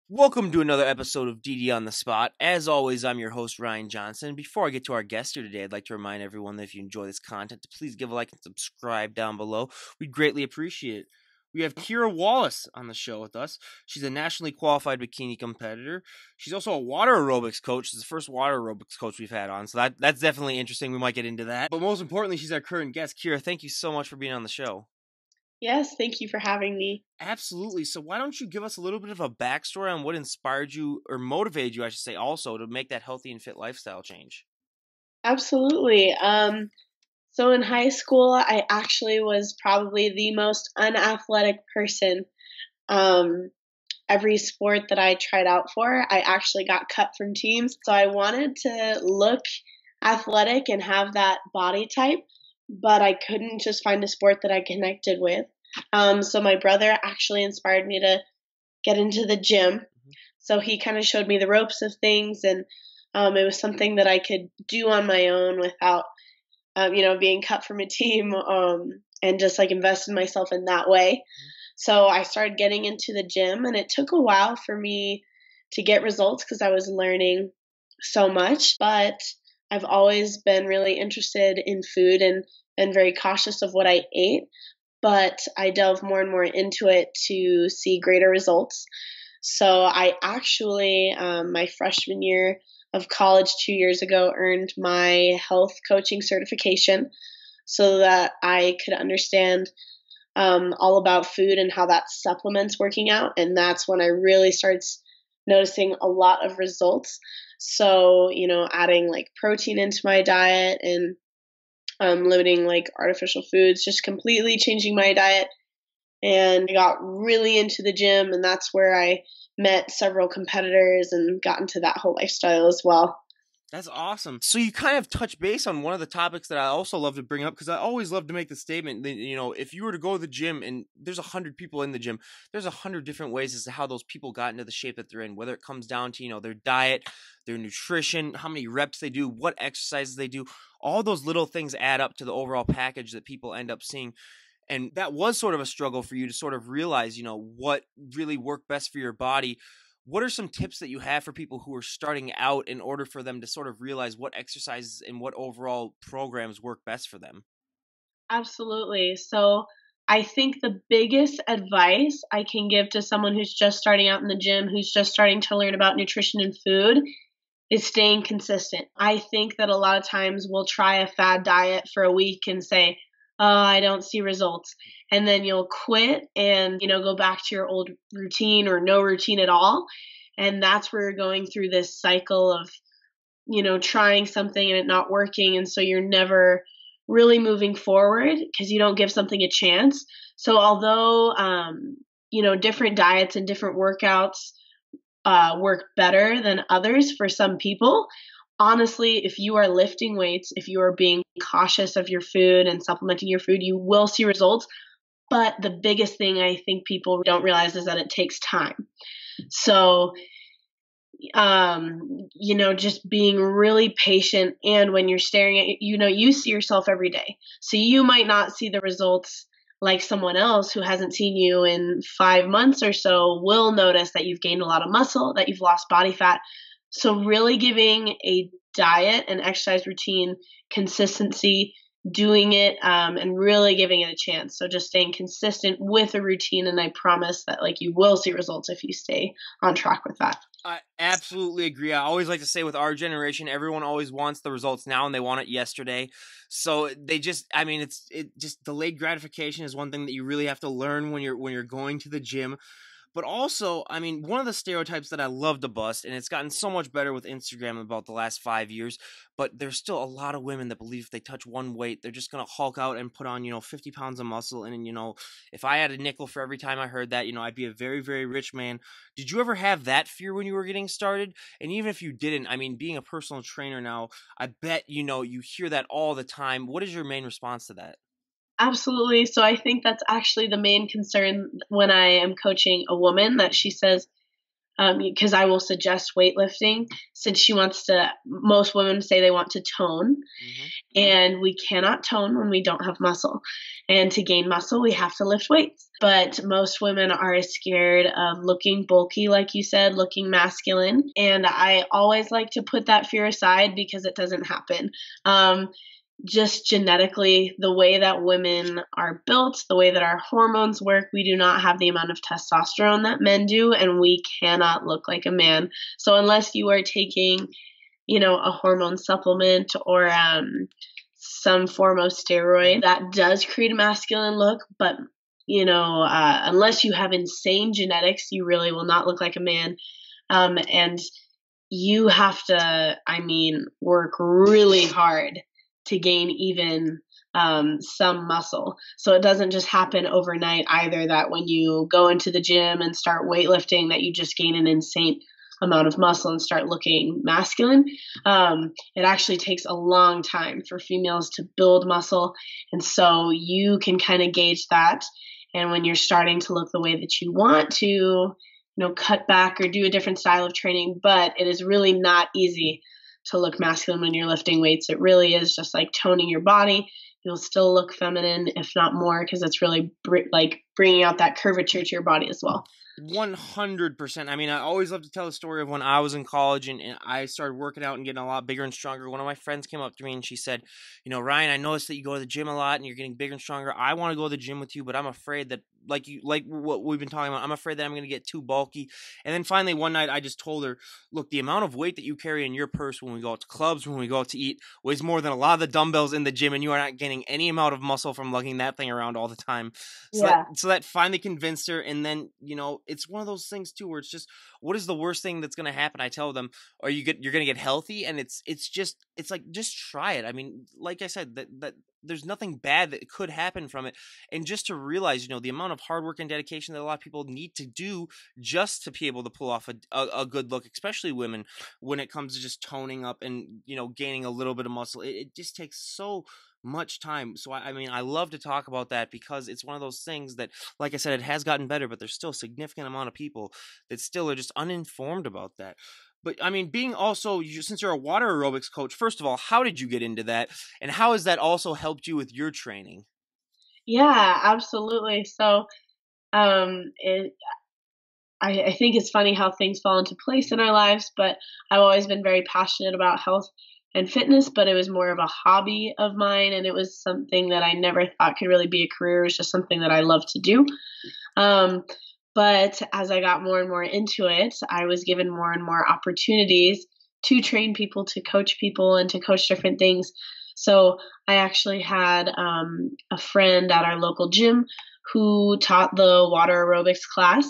Welcome to another episode of DD on the Spot. As always, I'm your host, Ryan Johnson. Before I get to our guest here today, I'd like to remind everyone that if you enjoy this content, to please give a like and subscribe down below. We'd greatly appreciate it. We have Ciara Wallace on the show with us. She's a nationally qualified bikini competitor. She's also a water aerobics coach. She's the first water aerobics coach we've had on, so that's definitely interesting. We might get into that. But most importantly, she's our current guest. Ciara, thank you so much for being on the show. Yes, thank you for having me. Absolutely. So why don't you give us a little bit of a backstory on what inspired you, or motivated you, I should say, also to make that healthy and fit lifestyle change? Absolutely. So in high school, I actually was probably the most unathletic person. Um, every sport that I tried out for, I actually got cut from teams. So I wanted to look athletic and have that body type, but I couldn't just find a sport that I connected with. So my brother actually inspired me to get into the gym. So he kind of showed me the ropes of things, and it was something that I could do on my own without, being cut from a team, and just like invest in myself in that way. So I started getting into the gym, and it took a while for me to get results because I was learning so much. But I've always been really interested in food and been very cautious of what I ate. But I delved more and more into it to see greater results. So I actually, my freshman year of college 2 years ago, earned my health coaching certification so that I could understand all about food and how that supplements working out. And that's when I really started noticing a lot of results. So, adding like protein into my diet and limiting like artificial foods, just completely changing my diet. And I got really into the gym, and that's where I met several competitors and got into that whole lifestyle as well. That's awesome. So you kind of touch base on one of the topics that I also love to bring up, because I always love to make the statement that, if you were to go to the gym and there's 100 people in the gym, there's 100 different ways as to how those people got into the shape that they're in, whether it comes down to, their diet, their nutrition, how many reps they do, what exercises they do. All those little things add up to the overall package that people end up seeing. And that was sort of a struggle for you to sort of realize, what really worked best for your body. What are some tips that you have for people who are starting out in order for them to sort of realize what exercises and what overall programs work best for them? Absolutely. So I think the biggest advice I can give to someone who's just starting out in the gym, who's just starting to learn about nutrition and food, is staying consistent. I think that a lot of times we'll try a fad diet for a week and say, oh, I don't see results. And then you'll quit and, go back to your old routine or no routine at all. And that's where you're going through this cycle of, trying something and it not working. And so you're never really moving forward because you don't give something a chance. So although, different diets and different workouts work better than others for some people, honestly, if you are lifting weights, if you are being cautious of your food and supplementing your food, you will see results. But the biggest thing I think people don't realize is that it takes time. So, just being really patient. And when you're staring at, you see yourself every day. So you might not see the results like someone else who hasn't seen you in 5 months or so will notice that you've gained a lot of muscle, that you've lost body fat. So really giving a diet and exercise routine consistency, doing it, and really giving it a chance. So just staying consistent with a routine, and I promise that you will see results if you stay on track with that. I absolutely agree. I always like to say with our generation, everyone always wants the results now and they want it yesterday. So they just, just delayed gratification is one thing that you really have to learn when you're going to the gym. But also, one of the stereotypes that I love to bust, and it's gotten so much better with Instagram about the last 5 years, but there's still a lot of women that believe if they touch one weight, they're just going to hulk out and put on, 50 pounds of muscle. And, if I had a nickel for every time I heard that, I'd be a very, very rich man. Did you ever have that fear when you were getting started? And even if you didn't, being a personal trainer now, I bet, you hear that all the time. What is your main response to that? Absolutely. So I think that's actually the main concern when I am coaching a woman, that she says, because I will suggest weightlifting since most women say they want to tone, Hmm. and we cannot tone when we don't have muscle. And to gain muscle, we have to lift weights. But most women are scared of looking bulky, like you said, looking masculine. And I always like to put that fear aside because it doesn't happen. Just genetically, the way that women are built, the way that our hormones work, we do not have the amount of testosterone that men do, and we cannot look like a man. So unless you are taking, a hormone supplement or some form of steroid, that does create a masculine look, but unless you have insane genetics, you really will not look like a man. And you have to, work really hard to gain even some muscle. So it doesn't just happen overnight either, that when you go into the gym and start weightlifting that you just gain an insane amount of muscle and start looking masculine. It actually takes a long time for females to build muscle. And so you can kind of gauge that. And when you're starting to look the way that you want to, cut back or do a different style of training, but it is really not easy to look masculine when you're lifting weights. It really is just like toning your body. You'll still look feminine, if not more, because it's really bringing out that curvature to your body as well. 100%. I mean, I always love to tell the story of when I was in college and I started working out and getting a lot bigger and stronger. One of my friends came up to me and she said, Ryan, I noticed that you go to the gym a lot and you're getting bigger and stronger. I want to go to the gym with you, but I'm afraid that like what we've been talking about, I'm afraid that I'm going to get too bulky. And then finally one night I just told her, look, the amount of weight that you carry in your purse when we go out to clubs, when we go out to eat, weighs more than a lot of the dumbbells in the gym, and you are not gaining any amount of muscle from lugging that thing around all the time. Yeah. So that finally convinced her. And then, it's one of those things too, where it's just, what is the worst thing that's going to happen? I tell them, you're going to get healthy. And it's like, just try it. I mean, like I said, that there's nothing bad that could happen from it. And just to realize, the amount of hard work and dedication that a lot of people need to do just to be able to pull off a good look, especially women, when it comes to just toning up and, gaining a little bit of muscle. It just takes so much time. So I love to talk about that because it's one of those things that, like I said, it has gotten better, but there's still a significant amount of people that still are just uninformed about that. But I mean, being also, since you're a water aerobics coach, first of all, how did you get into that? And how has that also helped you with your training? Yeah, absolutely. So, it I think it's funny how things fall into place in our lives, but I've always been very passionate about health and fitness, but it was more of a hobby of mine, and it was something that I never thought could really be a career. It was just something that I love to do. Um, but as I got more and more into it, I was given more and more opportunities to train people, to coach people, and to coach different things. So I actually had a friend at our local gym who taught the water aerobics class,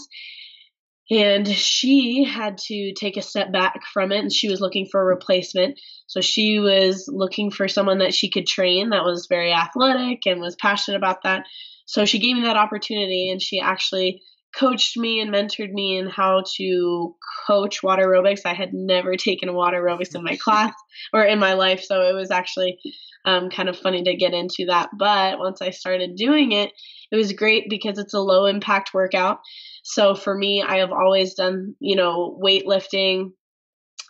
and she had to take a step back from it, and she was looking for a replacement. So she was looking for someone that she could train that was very athletic and was passionate about that. So she gave me that opportunity, and she actually coached me and mentored me in how to coach water aerobics. I had never taken water aerobics in my class or in my life, so it was actually kind of funny to get into that. But once I started doing it, it was great because it's a low impact workout. So for me, I have always done, weightlifting.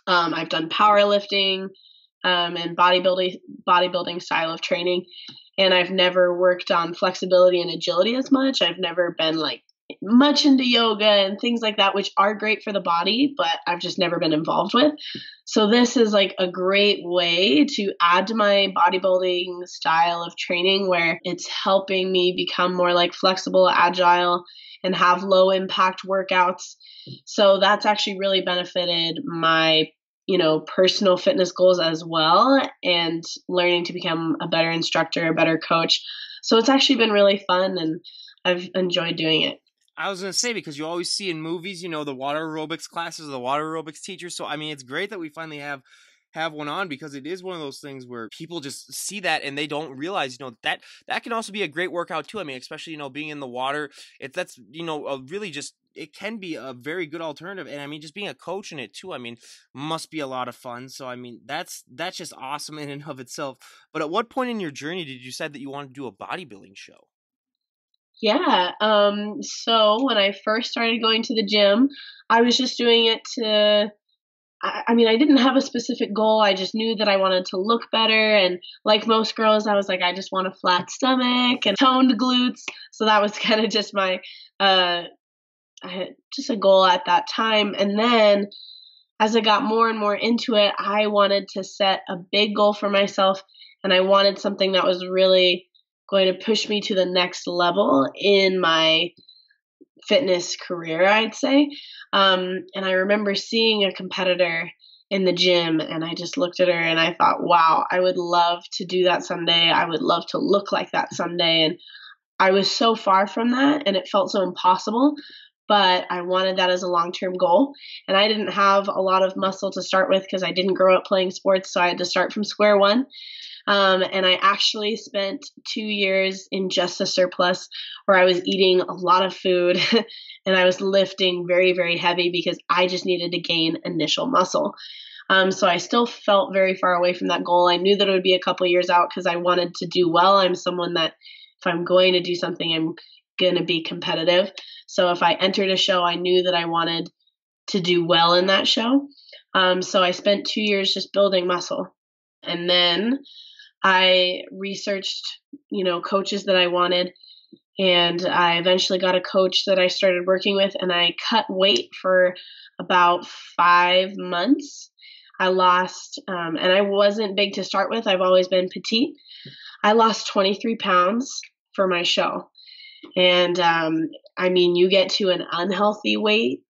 I've done powerlifting and bodybuilding style of training. And I've never worked on flexibility and agility as much. I've never been like much into yoga and things like that, which are great for the body, but I've just never been involved with. So this is like a great way to add to my bodybuilding style of training, where it's helping me become more like flexible, agile, and have low impact workouts. So that's actually really benefited my, personal fitness goals as well, and learning to become a better instructor, a better coach. So it's actually been really fun, and I've enjoyed doing it. I was going to say, because you always see in movies, the water aerobics classes, the water aerobics teachers. So, I mean, it's great that we finally have one on, because it is one of those things where people just see that and they don't realize, that can also be a great workout too. I mean, especially, being in the water, that's, really just, it can be a very good alternative. And I mean, just being a coach in it too, I mean, must be a lot of fun. So, I mean, that's just awesome in and of itself. But at what point in your journey did you decide that you wanted to do a bodybuilding show? Yeah. So when I first started going to the gym, I was just doing it to, I mean, I didn't have a specific goal. I just knew that I wanted to look better. And like most girls, I was like, I just want a flat stomach and toned glutes. So that was kind of just my, uh, I had just a goal at that time. And then as I got more and more into it, I wanted to set a big goal for myself. And I wanted something that was really going to push me to the next level in my fitness career, I'd say. And I remember seeing a competitor in the gym, and I just looked at her and I thought, wow, I would love to do that someday. I would love to look like that someday. And I was so far from that, and it felt so impossible. But I wanted that as a long term goal. And I didn't have a lot of muscle to start with because I didn't grow up playing sports. So I had to start from square one. And I actually spent 2 years in just a surplus where I was eating a lot of food and I was lifting very, very heavy because I just needed to gain initial muscle. So I still felt very far away from that goal. I knew that it would be a couple years out because I wanted to do well. I'm someone that if I'm going to do something, I'm going to be competitive. So if I entered a show, I knew that I wanted to do well in that show. So I spent 2 years just building muscle. And then I researched, coaches that I wanted, and I eventually got a coach that I started working with, and I cut weight for about 5 months. I lost, and I wasn't big to start with. I've always been petite. I lost 23 pounds for my show. And I mean, you get to an unhealthy weight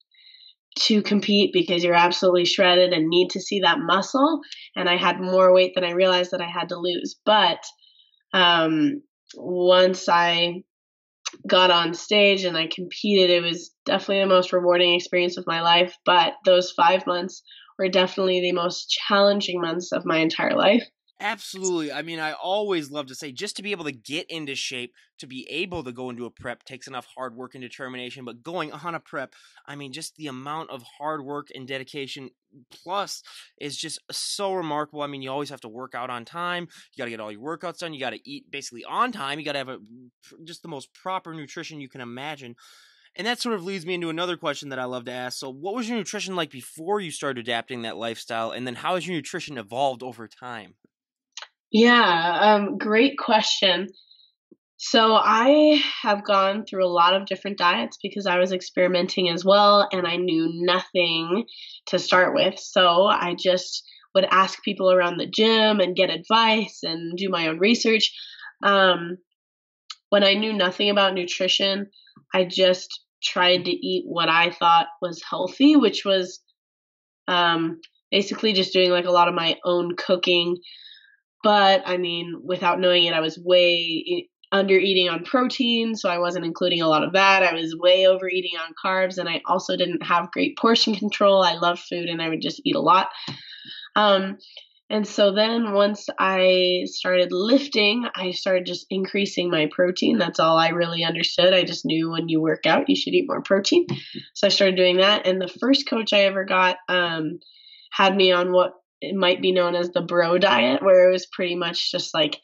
to compete because you're absolutely shredded and need to see that muscle. And I had more weight than I realized that I had to lose. But once I got on stage and I competed, it was definitely the most rewarding experience of my life. But those 5 months were definitely the most challenging months of my entire life. Absolutely. I mean, I always love to say just to be able to get into shape, to be able to go into a prep takes enough hard work and determination. But going on a prep, I mean, just the amount of hard work and dedication plus is just so remarkable. I mean, you always have to work out on time. You got to get all your workouts done. You got to eat basically on time. You got to have just the most proper nutrition you can imagine. And that sort of leads me into another question that I love to ask. So, what was your nutrition like before you started adapting that lifestyle? And then how has your nutrition evolved over time? Yeah, great question. So I have gone through a lot of different diets because I was experimenting as well and I knew nothing to start with. So I just would ask people around the gym and get advice and do my own research. Um, when I knew nothing about nutrition, I just tried to eat what I thought was healthy, which was um, basically just doing like a lot of my own cooking. But I mean, without knowing it, I was way under eating on protein, so I wasn't including a lot of that. I was way overeating on carbs, and I also didn't have great portion control. I love food, and I would just eat a lot. Um, and so then once I started lifting, I started just increasing my protein. That's all I really understood. I just knew when you work out, you should eat more protein. So I started doing that. And the first coach I ever got had me on what it might be known as the bro diet, where it was pretty much just like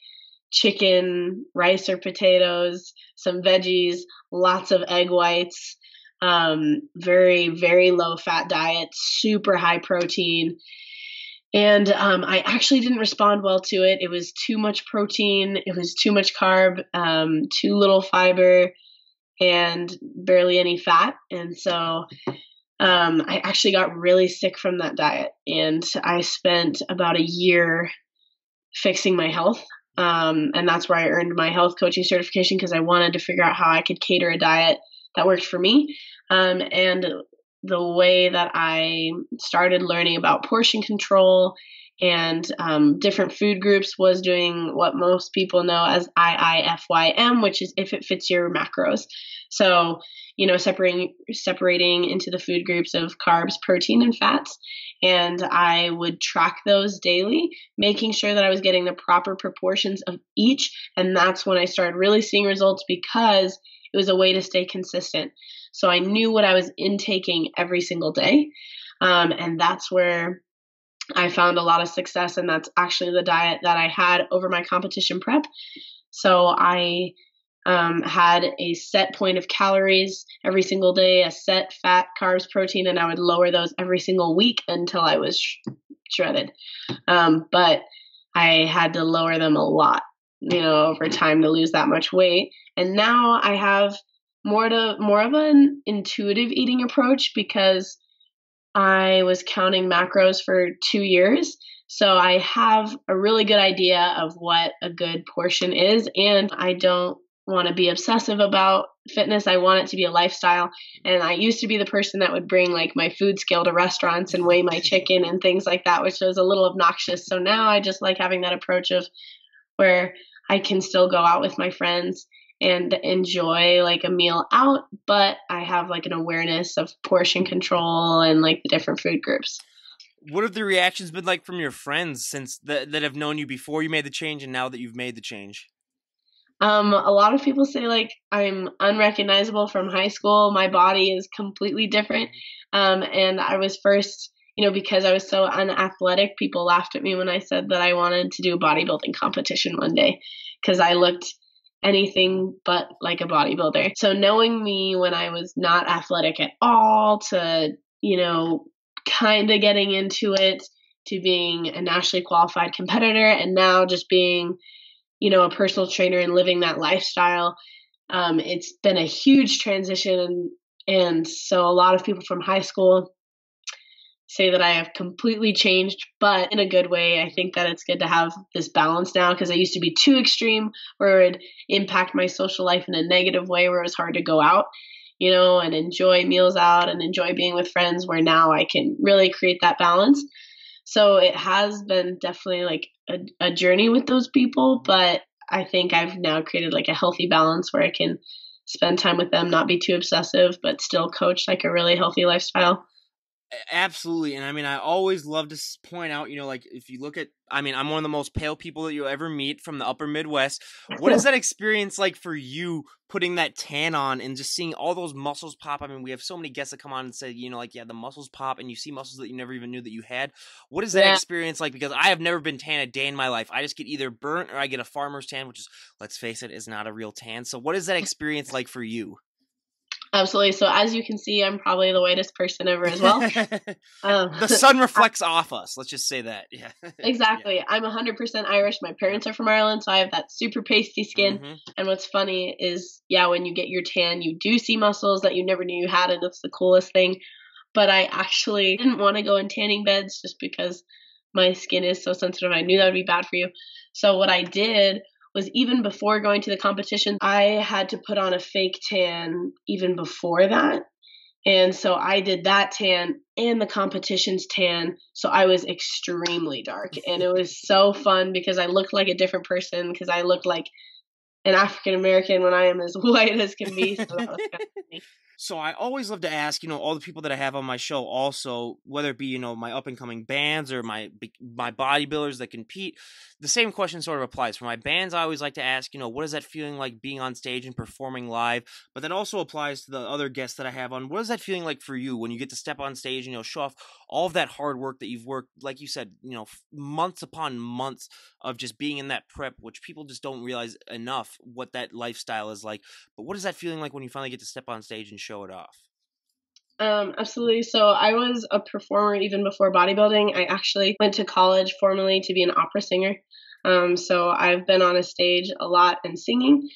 chicken, rice or potatoes, some veggies, lots of egg whites, very, very low fat diet, super high protein. And I actually didn't respond well to it. It was too much protein, it was too much carb, too little fiber, and barely any fat. And so I actually got really sick from that diet. And I spent about a year fixing my health. And that's where I earned my health coaching certification because I wanted to figure out how I could cater a diet that worked for me. And the way that I started learning about portion control and different food groups was doing what most people know as IIFYM, which is if it fits your macros. So, separating into the food groups of carbs, protein, and fats. And I would track those daily, making sure that I was getting the proper proportions of each. And that's when I started really seeing results because it was a way to stay consistent. So I knew what I was intaking every single day. And that's where I found a lot of success. And that's actually the diet that I had over my competition prep. So I had a set point of calories every single day, a set fat, carbs, protein, and I would lower those every single week until I was shredded. But I had to lower them a lot, over time to lose that much weight. And now I have more of an intuitive eating approach because I was counting macros for 2 years. So I have a really good idea of what a good portion is, and I don't want to be obsessive about fitness. I want it to be a lifestyle. And I used to be the person that would bring like my food scale to restaurants and weigh my chicken and things like that, which was a little obnoxious. So now I just like having that approach of where I can still go out with my friends and enjoy like a meal out, but I have like an awareness of portion control and like the different food groups. What have the reactions been like from your friends since that have known you before you made the change and now that you've made the change? A lot of people say like I'm unrecognizable from high school. My body is completely different. And I was first, because I was so unathletic, people laughed at me when I said that I wanted to do a bodybuilding competition one day because I looked anything but like a bodybuilder. So knowing me when I was not athletic at all to, kind of getting into it to being a nationally qualified competitor and now just being a personal trainer and living that lifestyle. It's been a huge transition. And so a lot of people from high school say that I have completely changed, but in a good way. I think that it's good to have this balance now because I used to be too extreme where it would impact my social life in a negative way where it was hard to go out, and enjoy meals out and enjoy being with friends, where now I can really create that balance. So it has been definitely like a journey with those people, but I think I've now created like a healthy balance where I can spend time with them, not be too obsessive, but still coach like a really healthy lifestyle. Absolutely. And I mean, I always love to point out, like if you look at, I'm one of the most pale people that you'll ever meet from the upper Midwest. What is that experience like for you putting that tan on and just seeing all those muscles pop? I mean, we have so many guests that come on and say, the muscles pop and you see muscles that you never even knew that you had. What is that experience like? Because I have never been tan a day in my life. I just get either burnt or I get a farmer's tan, which is, let's face it, is not a real tan. So what is that experience like for you? Absolutely. So as you can see, I'm probably the whitest person ever as well. The sun reflects off us. Let's just say that. Yeah. Exactly. Yeah. I'm 100% Irish. My parents are from Ireland, so I have that super pasty skin. Mm-hmm. And what's funny is, when you get your tan, you do see muscles that you never knew you had, and it's the coolest thing. But I actually didn't want to go in tanning beds just because my skin is so sensitive. I knew that would be bad for you. So what I did was, even before going to the competition, I had to put on a fake tan even before that. And so I did that tan and the competition's tan. So I was extremely dark. And it was so fun because I looked like a different person because I looked like an African American when I am as white as can be. So that was kind of funny. So I always love to ask, all the people that I have on my show also, whether it be, my up-and-coming bands or my bodybuilders that compete, the same question sort of applies. For my bands, I always like to ask, what is that feeling like being on stage and performing live? But that also applies to the other guests that I have on. What is that feeling like for you when you get to step on stage and, show off all of that hard work that you've worked, like you said, months upon months of just being in that prep, which people just don't realize enough what that lifestyle is like. But what is that feeling like when you finally get to step on stage and show it off? Absolutely. So I was a performer even before bodybuilding. I actually went to college formally to be an opera singer. So I've been on a stage a lot and singing,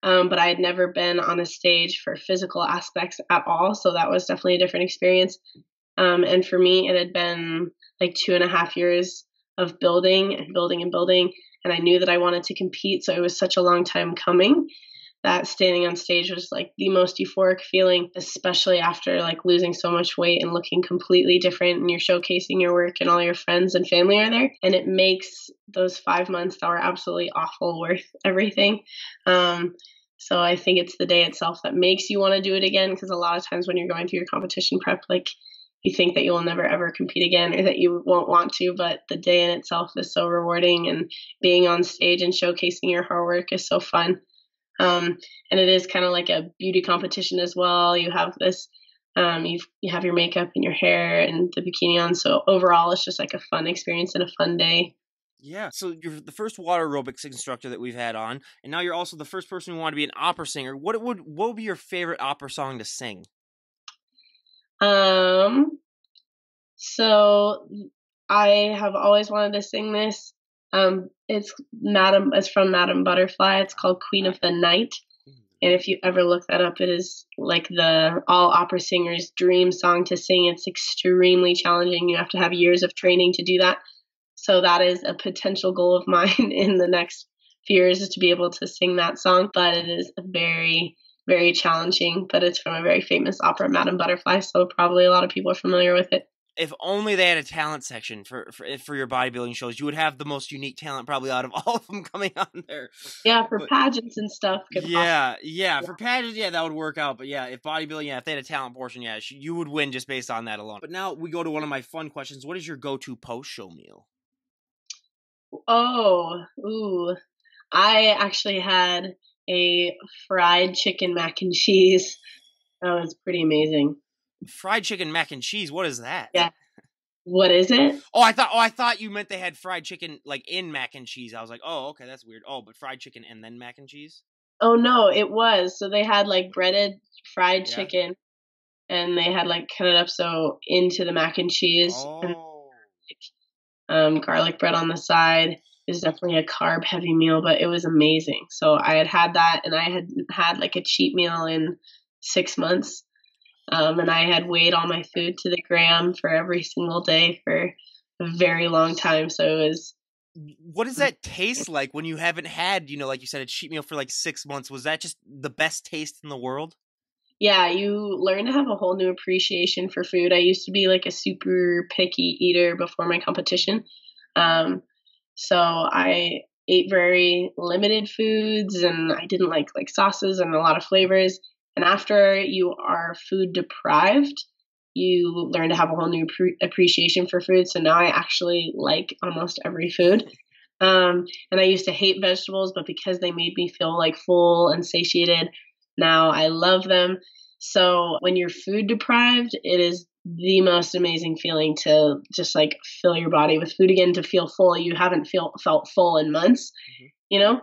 but I had never been on a stage for physical aspects at all. So that was definitely a different experience. And for me, it had been like 2.5 years of building and building and building. And I knew that I wanted to compete. So it was such a long time coming that standing on stage was like the most euphoric feeling, especially after like losing so much weight and looking completely different, and you're showcasing your work and all your friends and family are there. And it makes those 5 months that were absolutely awful worth everything. So I think it's the day itself that makes you want to do it again, because a lot of times when you're going through your competition prep, like you think that you will never ever compete again or that you won't want to, but the day in itself is so rewarding, and being on stage and showcasing your hard work is so fun. And it is kind of like a beauty competition as well. You have this, you have your makeup and your hair and the bikini on. So overall, it's just like a fun experience and a fun day. Yeah. So you're the first water aerobics instructor that we've had on, and now you're also the first person who wanted to be an opera singer. What would be your favorite opera song to sing? Um, so I have always wanted to sing this. It's from Madame Butterfly. It's called Queen of the Night. And if you ever look that up, it is like the all opera singer's dream song to sing. It's extremely challenging. You have to have years of training to do that. So that is a potential goal of mine in the next few years, is to be able to sing that song. But it is very, very challenging. But it's from a very famous opera, Madame Butterfly. So probably a lot of people are familiar with it. If only they had a talent section for your bodybuilding shows, you would have the most unique talent probably out of all of them coming on there. Yeah, for But pageants and stuff. yeah, for pageants, yeah, that would work out. But yeah, if bodybuilding, yeah, if they had a talent portion, yeah, you would win just based on that alone. But now we go to one of my fun questions. What is your go-to post-show meal? Oh, ooh. I actually had a fried chicken mac and cheese. That was pretty amazing. Fried chicken mac and cheese. What is that? Yeah. What is it? I thought you meant they had fried chicken like in mac and cheese. I was like, oh, okay, that's weird. Oh, but fried chicken and then mac and cheese. Oh no, it was. So they had like breaded fried Yeah. chicken, and they had like cut it up so into the mac and cheese, Oh. and garlic bread on the side. It was definitely a carb heavy meal, but it was amazing. So I had that, and I had like a cheat meal in 6 months. And I had weighed all my food to the gram for every single day for a very long time. So it was. What does that taste like when you haven't had, like you said, a cheat meal for like 6 months? Was that just the best taste in the world? Yeah, you learn to have a whole new appreciation for food. I used to be like a super picky eater before my competition. So I ate very limited foods, and I didn't like sauces and a lot of flavors. And after you are food deprived, you learn to have a whole new appreciation for food. So now I actually like almost every food. And I used to hate vegetables, but because they made me feel like full and satiated, now I love them. So when you're food deprived, it is the most amazing feeling to just like fill your body with food again, to feel full. You haven't felt full in months, you know?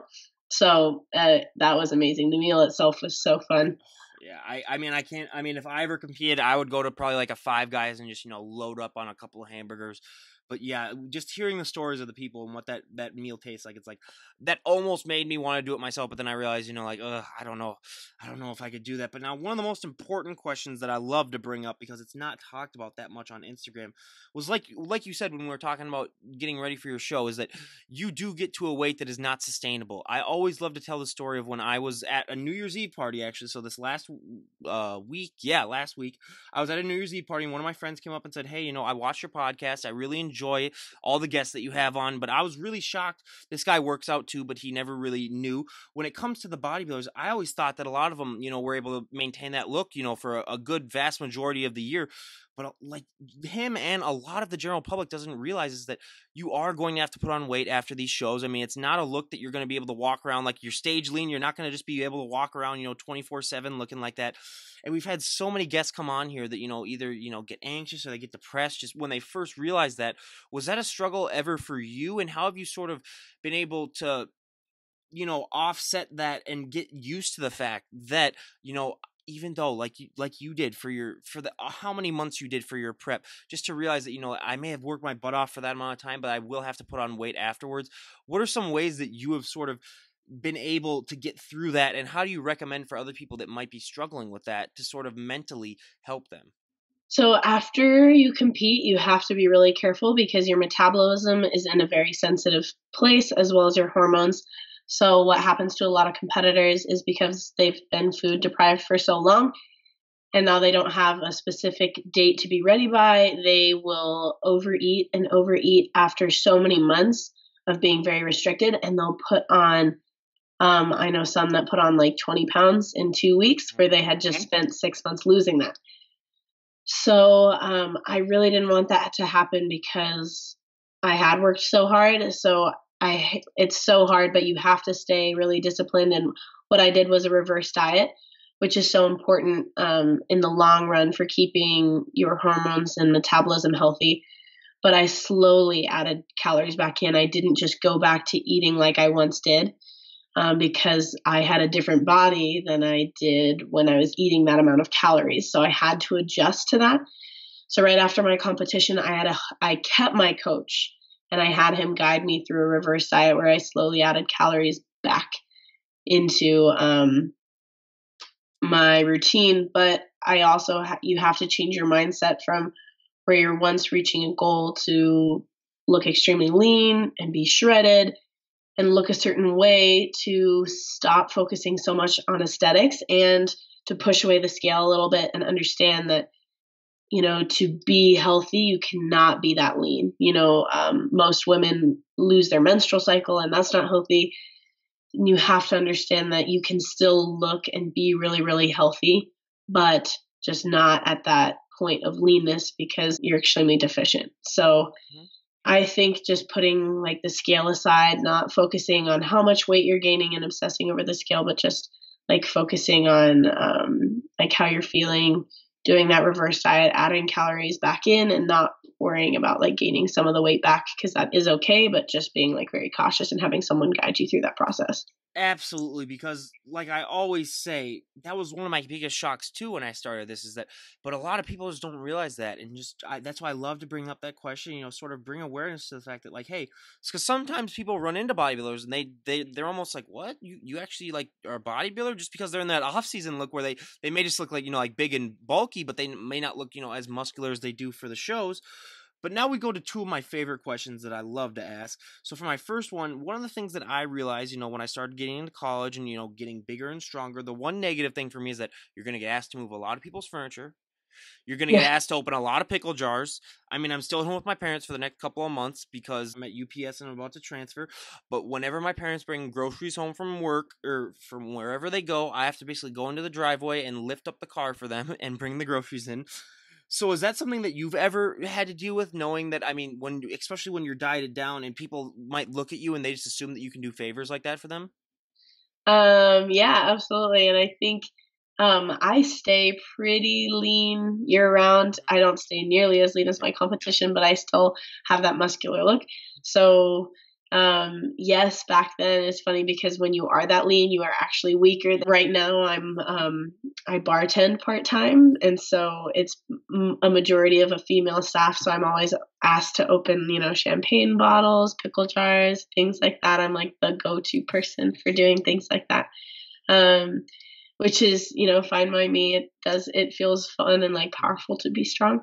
So that was amazing. The meal itself was so fun. Yeah, I mean, if I ever competed, I would go to probably like a Five Guys and just, load up on a couple of hamburgers. But yeah, just hearing the stories of the people and what that meal tastes like, it's like that almost made me want to do it myself. But then I realized, like, I don't know if I could do that. But now one of the most important questions that I love to bring up, because it's not talked about that much on Instagram, was like you said when we were talking about getting ready for your show, is that you do get to a weight that is not sustainable. I always love to tell the story of when I was at a New Year's Eve party, actually. So this last week, I was at a New Year's Eve party, and one of my friends came up and said, hey, I watched your podcast. I really enjoy all the guests that you have on, but I was really shocked. This guy works out too, but he never really knew. When it comes to the bodybuilders, I always thought that a lot of them, were able to maintain that look, for a good vast majority of the year. But like him and a lot of the general public doesn't realize is that you are going to have to put on weight after these shows. I mean, it's not a look that you're going to be able to walk around like you're stage lean. You're not going to just be able to walk around, 24/7 looking like that. And we've had so many guests come on here that, either, get anxious or they get depressed just when they first realize that. Was that a struggle ever for you? And how have you sort of been able to, offset that and get used to the fact that, even though like you did for the how many months you did for your prep, just to realize that, I may have worked my butt off for that amount of time, but I will have to put on weight afterwards. What are some ways that you have sort of been able to get through that, and how do you recommend for other people that might be struggling with that to sort of mentally help them? So after you compete, you have to be really careful because your metabolism is in a very sensitive place, as well as your hormones. So what happens to a lot of competitors is because they've been food deprived for so long, and now they don't have a specific date to be ready by, they will overeat and overeat after so many months of being very restricted, and they'll put on, I know some that put on like 20 pounds in 2 weeks where they had just spent 6 months losing that. So I really didn't want that to happen because I had worked so hard. So it's so hard, but you have to stay really disciplined. And what I did was a reverse diet, which is so important in the long run for keeping your hormones and metabolism healthy. but I slowly added calories back in. I didn't just go back to eating like I once did, because I had a different body than I did when I was eating that amount of calories. So I had to adjust to that. So right after my competition, I kept my coach and I had him guide me through a reverse diet where I slowly added calories back into my routine. But I also you have to change your mindset from where you're once reaching a goal to look extremely lean and be shredded and look a certain way, to stop focusing so much on aesthetics and to push away the scale a little bit and understand that, to be healthy, you cannot be that lean. Most women lose their menstrual cycle, and that's not healthy. And you have to understand that you can still look and be really, really healthy, but just not at that point of leanness because you're extremely deficient. So I think just putting like the scale aside, not focusing on how much weight you're gaining and obsessing over the scale, but just like focusing on like how you're feeling, doing that reverse diet, adding calories back in, and not worrying about like gaining some of the weight back, because that is okay, but just being like very cautious and having someone guide you through that process. Absolutely, because like I always say, that was one of my biggest shocks too when I started this, is that, but a lot of people just don't realize that, and that's why I love to bring up that question, sort of bring awareness to the fact that, like, hey, it's because sometimes people run into bodybuilders and they're almost like, what, you actually like are a bodybuilder, just because they're in that off season look where they may just look like, like big and bulky, but they may not look, as muscular as they do for the shows. But now we go to two of my favorite questions that I love to ask. So for my first one of the things that I realized, when I started getting into college and, getting bigger and stronger, the one negative thing for me is that you're going to get asked to move a lot of people's furniture. You're going to get asked to open a lot of pickle jars. I mean, I'm still at home with my parents for the next couple of months because I'm at UPS and I'm about to transfer. But whenever my parents bring groceries home from work or from wherever they go, I have to basically go into the driveway and lift up the car for them and bring the groceries in. So is that something that you've ever had to deal with, knowing that, I mean, especially when you're dieted down and people might look at you and they just assume that you can do favors like that for them? Yeah, absolutely. And I think I stay pretty lean year round. I don't stay nearly as lean as my competition, but I still have that muscular look. So yes, back then it's funny because when you are that lean, you are actually weaker. Right now I bartend part-time, and so it's a majority of a female staff, so I'm always asked to open, champagne bottles, pickle jars, things like that. I'm like the go-to person for doing things like that. Which is, fine by me. It feels fun and like powerful to be strong.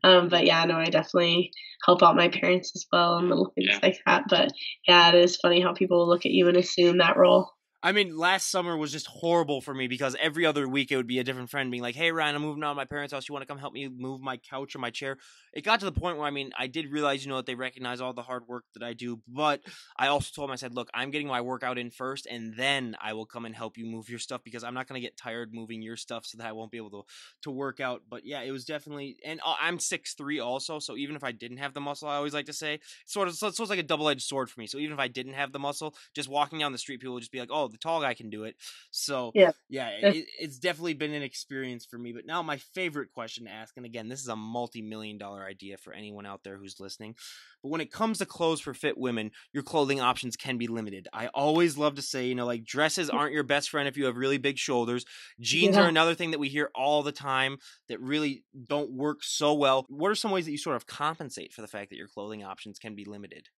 But yeah, no, I definitely help out my parents as well and little things like that. But yeah, it is funny how people look at you and assume that role. I mean, last summer was just horrible for me because every other week it would be a different friend being like, hey, Ryan, I'm moving out of my parents' house. You want to come help me move my couch or my chair? It got to the point where, I mean, I did realize, that they recognize all the hard work that I do. But I also told them, I said, look, I'm getting my workout in first, and then I will come and help you move your stuff because I'm not going to get tired moving your stuff so that I won't be able to work out. But yeah, it was definitely, and I'm 6'3" also. So even if I didn't have the muscle, I always like to say, so it's like a double-edged sword for me. So even if I didn't have the muscle, just walking down the street, people would just be like, oh, the tall guy can do it. So yeah, it's definitely been an experience for me. But now my favorite question to ask, and again, this is a multi-million-dollar idea for anyone out there who's listening, but when it comes to clothes for fit women, your clothing options can be limited. I always love to say, like, dresses aren't your best friend if you have really big shoulders. Jeans are another thing that we hear all the time that really don't work so well. What are some ways that you sort of compensate for the fact that your clothing options can be limited?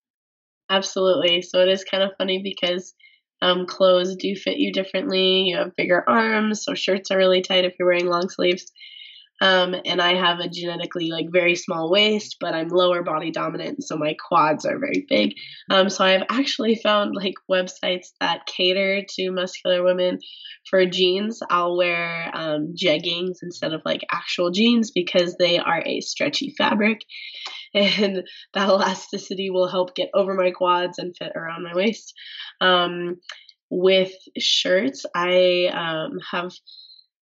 Absolutely. So it is kind of funny because clothes do fit you differently. You have bigger arms, so shirts are really tight if you're wearing long sleeves. And I have a genetically like very small waist, but I'm lower body dominant, so my quads are very big. So I've actually found like websites that cater to muscular women for jeans. I'll wear jeggings instead of like actual jeans because they are a stretchy fabric, and that elasticity will help get over my quads and fit around my waist. With shirts, I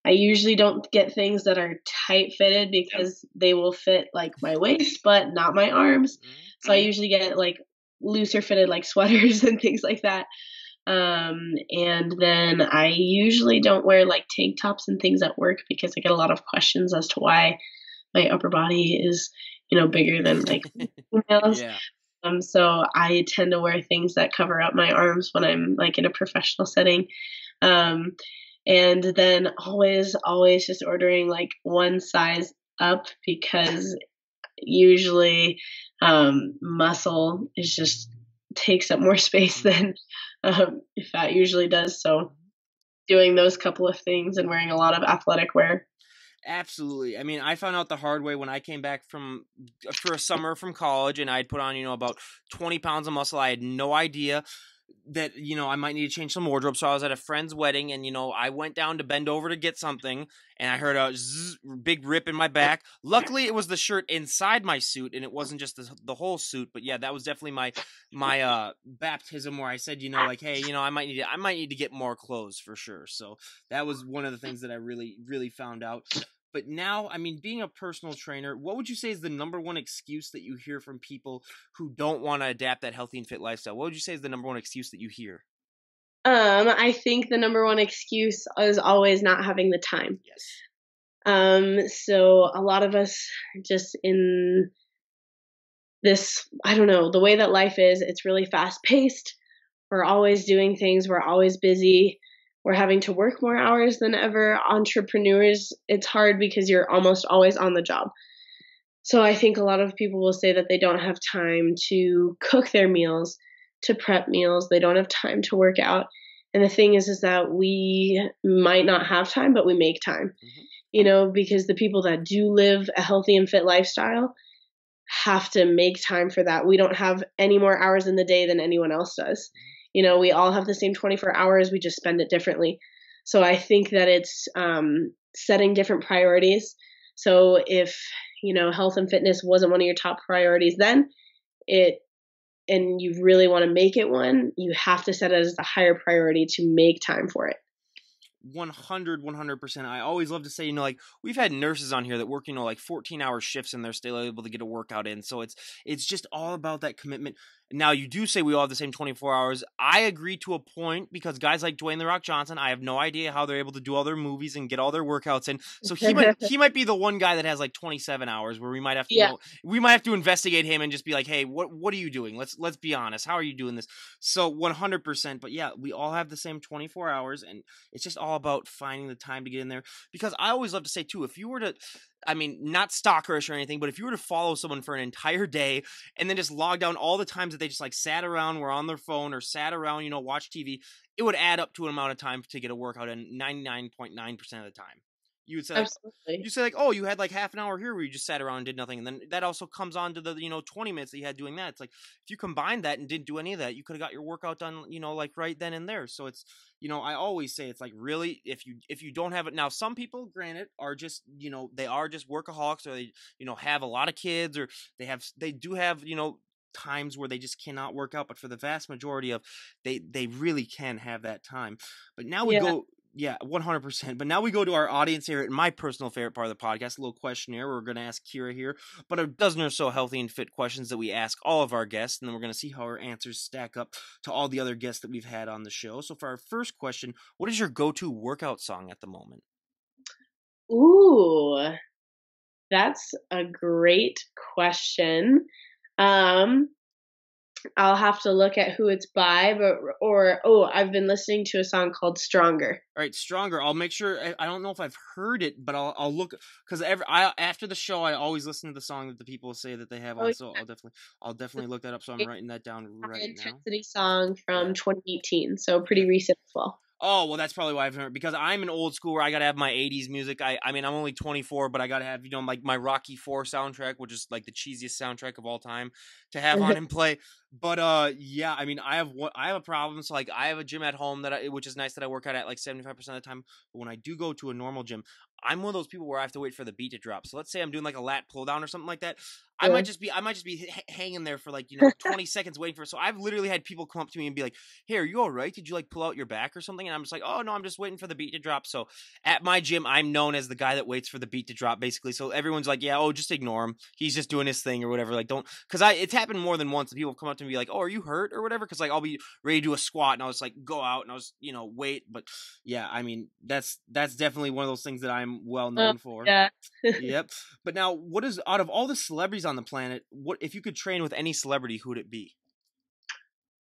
usually don't get things that are tight fitted because they will fit like my waist, but not my arms. So I usually get like looser fitted like sweaters and things like that. And then I usually don't wear like tank tops and things at work because I get a lot of questions as to why my upper body is, bigger than like females. Yeah. So I tend to wear things that cover up my arms when I'm like in a professional setting. Um, and then always just ordering like one size up because usually muscle is just takes up more space than fat usually does. So doing those couple of things and wearing a lot of athletic wear. Absolutely. I mean, I found out the hard way when I came back for a summer from college, and I'd put on, about 20 pounds of muscle. I had no idea that, I might need to change some wardrobe. So I was at a friend's wedding, and, I went down to bend over to get something, and I heard a big rip in my back. Luckily, it was the shirt inside my suit, and it wasn't just the whole suit. But yeah, that was definitely my baptism where I said, like, hey, I might need to get more clothes for sure. So that was one of the things that I really, really found out. But now, I mean, being a personal trainer, what would you say is the number one excuse that you hear from people who don't want to adapt that healthy and fit lifestyle? What would you say is the number one excuse that you hear? I think the number one excuse is always not having the time. Yes. So a lot of us just in this, I don't know, the way that life is, it's really fast paced. We're always doing things. We're always busy. We're having to work more hours than ever. Entrepreneurs, it's hard because you're almost always on the job. So I think a lot of people will say that they don't have time to cook their meals, to prep meals. They don't have time to work out. And the thing is that we might not have time, but we make time, because the people that do live a healthy and fit lifestyle have to make time for that. We don't have any more hours in the day than anyone else does. We all have the same 24 hours. We just spend it differently. So I think that it's setting different priorities. So if, health and fitness wasn't one of your top priorities then, and you really want to make it one, you have to set it as a higher priority to make time for it. 100%. I always love to say, like we've had nurses on here that work, like 14-hour shifts and they're still able to get a workout in. So it's just all about that commitment. Now, you do say we all have the same 24 hours. I agree to a point because guys like Dwayne "The Rock" Johnson, I have no idea how they're able to do all their movies and get all their workouts in. So he might be the one guy that has like 27 hours where we might have to we might have to investigate him and just be like, hey, what are you doing? Let's be honest. How are you doing this? So 100%. But yeah, we all have the same 24 hours, and it's just all about finding the time to get in there. Because I always love to say too, if you were to, I mean, not stalkerish or anything, but if you were to follow someone for an entire day and then just log down all the times that they just like sat around, were on their phone, or sat around, watch TV, it would add up to an amount of time to get a workout in 99.9% of the time. You would say like, Absolutely. oh, you had like half an hour here where you just sat around and did nothing. And then that also comes on to the, 20 minutes that you had doing that. It's like, if you combined that and didn't do any of that, you could have got your workout done, like right then and there. So it's, I always say it's like, really, if you don't have it now, some people, granted, are just, they are just workaholics, or they, have a lot of kids, or they do have, times where they just cannot work out. But for the vast majority of, they really can have that time. But now we go. Yeah, 100%. But now we go to our audience here, and my personal favorite part of the podcast, a little questionnaire. We're going to ask Ciara here, but a dozen or so healthy and fit questions that we ask all of our guests, and then we're going to see how our answers stack up to all the other guests that we've had on the show. So for our first question, what is your go-to workout song at the moment? Ooh, that's a great question. I'll have to look at who it's by, I've been listening to a song called Stronger. All right, Stronger. I'll make sure. I don't know if I've heard it, but I'll look, because after the show I always listen to the song that the people say that they have on. So I'll definitely look that up. So I'm writing that down right now. Intensity song from 2018, so pretty recent as well. Oh, well, that's probably why I've heard, because I'm an old school where I got to have my 80s music. I mean, I'm only 24, but I got to have, like my Rocky IV soundtrack, which is like the cheesiest soundtrack of all time to have on and play. But yeah, I mean, I have a problem. So like, I have a gym at home which is nice, that I work out at like 75% of the time. But when I do go to a normal gym, I'm one of those people where I have to wait for the beat to drop. So let's say I'm doing like a lat pull down or something like that. I might just be hanging there for like 20 seconds waiting for it. So I've literally had people come up to me and be like, "Hey, are you all right? Did you like pull out your back or something?" And I'm just like, "Oh no, I'm just waiting for the beat to drop." So at my gym, I'm known as the guy that waits for the beat to drop, basically. So everyone's like, "Yeah, just ignore him. He's just doing his thing or whatever." Like, don't, because it's happened more than once. People come up to me and be like, "Oh, are you hurt or whatever?" Because like I'll be ready to do a squat and I'll just like go out and I'll just wait. But yeah, I mean that's definitely one of those things that I'm well Oh, known for. yeah. Yep. But now, what is out of all the celebrities on the planet? What if you could train with any celebrity? Who would it be?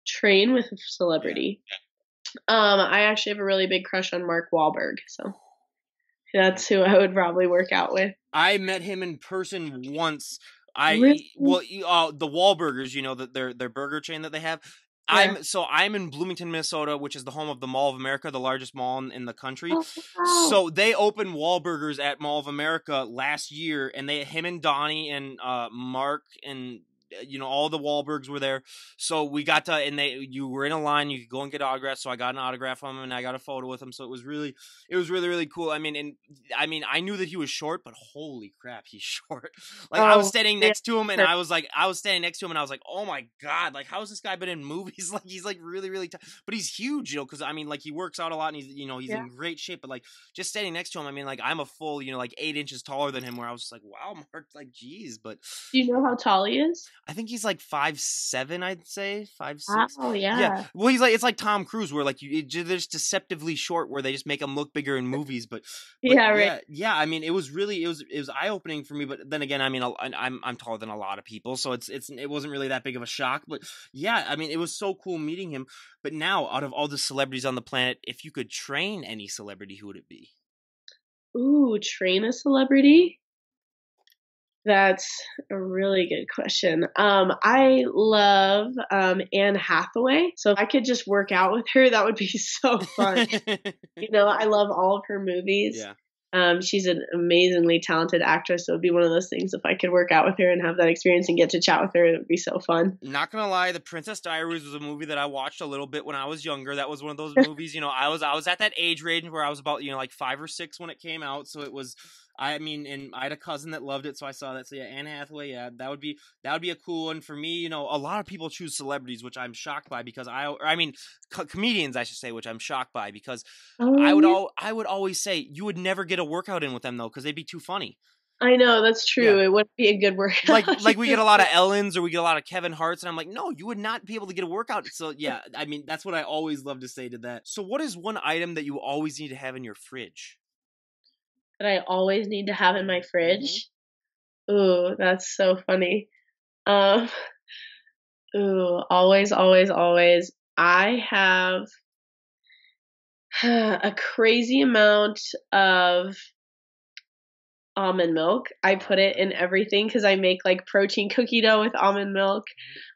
Train with a Yeah. celebrity. I actually have a really big crush on Mark Wahlberg, so Yep. that's who I would probably work out with. I met him in person once. Really? The Wahlburgers, their burger chain that they have. Yeah. I'm in Bloomington, Minnesota, which is the home of the Mall of America, the largest mall in the country. Oh, wow. So they opened Wahlburgers at Mall of America last year, and him and Donnie and Mark and all the Wahlbergs were there. So we got to, and you were in a line, you could go and get autographs. So I got an autograph from him, and I got a photo with him. So it was really, really cool. I knew that he was short, but holy crap, he's short. Like I was Oh, standing yeah. next to him, and I was standing next to him, and I was like, oh my god, like how's this guy been in movies? Like he's like really, really, but he's huge, because like he works out a lot, and he's Yeah. in great shape. But like just standing next to him, like I'm a full, like 8 inches taller than him. Where I was just like, wow, Mark, like geez, but Do you know how tall he is? I think he's like 5'7", I'd say 5'6". Wow, Yeah, yeah. well, it's like Tom Cruise, where like they're just deceptively short, where they just make him look bigger in movies. But Yeah, right. yeah. I mean, it was eye opening for me. But then again, I mean, I'm taller than a lot of people, so it wasn't really that big of a shock. But yeah, I mean, it was so cool meeting him. But now, out of all the celebrities on the planet, if you could train any celebrity, who would it be? Ooh, train a celebrity? That's a really good question. I love Anne Hathaway, so if I could just work out with her, that would be so fun. I love all of her movies. Yeah. She's an amazingly talented actress, so it'd be one of those things. If I could work out with her and have that experience and get to chat with her, it would be so fun. Not gonna lie, The Princess Diaries was a movie that I watched a little bit when I was younger. That was one of those movies, I was at that age range where I was about, like 5 or 6 when it came out. So it was, I mean, and I had a cousin that loved it, so I saw that. So yeah, Anne Hathaway, yeah, that would be a cool one for me. A lot of people choose celebrities, which I'm shocked by because comedians, I should say, which I'm shocked by because Yeah. I would always say you would never get a workout in with them though because they'd be too funny. I know, that's Yeah. true. It wouldn't be a good workout. Like we get a lot of Ellens or we get a lot of Kevin Harts, and I'm like, no, you would not be able to get a workout. So yeah, I mean, that's what I always love to say to that. So what is one item that you always need to have in your fridge? That I always need to have in my Mm-hmm. fridge. Ooh, that's so funny. Um, always, always, always. I have a crazy amount of almond milk. I put it in everything because I make like protein cookie dough with almond milk.